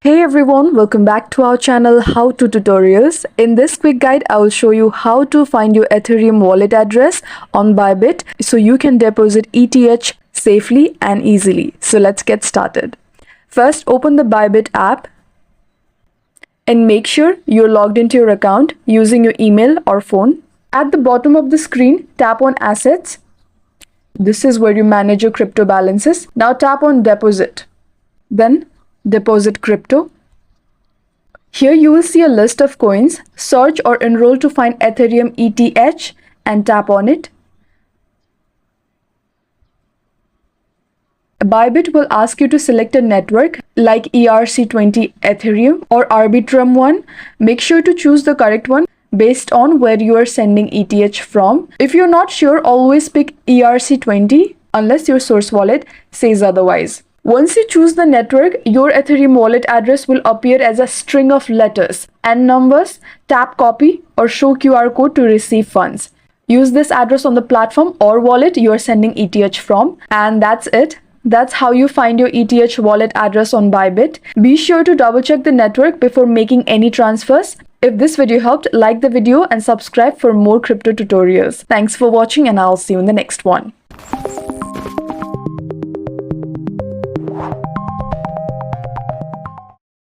Hey everyone, welcome back to our channel How to Tutorials. In this quick guide, I will show you how to find your Ethereum wallet address on Bybit so you can deposit ETH safely and easily. So let's get started. First, open the Bybit app and make sure you're logged into your account using your email or phone. At the bottom of the screen, tap on Assets. This is where you manage your crypto balances. Now tap on Deposit. Then Deposit Crypto. Here you will see a list of coins. Search or enroll to find Ethereum ETH and tap on it. Bybit will ask you to select a network like ERC20 Ethereum or Arbitrum one. Make sure to choose the correct one based on where you are sending ETH from. If you're not sure, always pick ERC20 unless your source wallet says otherwise. Once you choose the network, your Ethereum wallet address will appear as a string of letters and numbers. Tap copy or show QR code to receive funds. Use this address on the platform or wallet you are sending ETH from. And that's it. That's how you find your ETH wallet address on Bybit. Be sure to double check the network before making any transfers. If this video helped, like the video and subscribe for more crypto tutorials. Thanks for watching and I'll see you in the next one.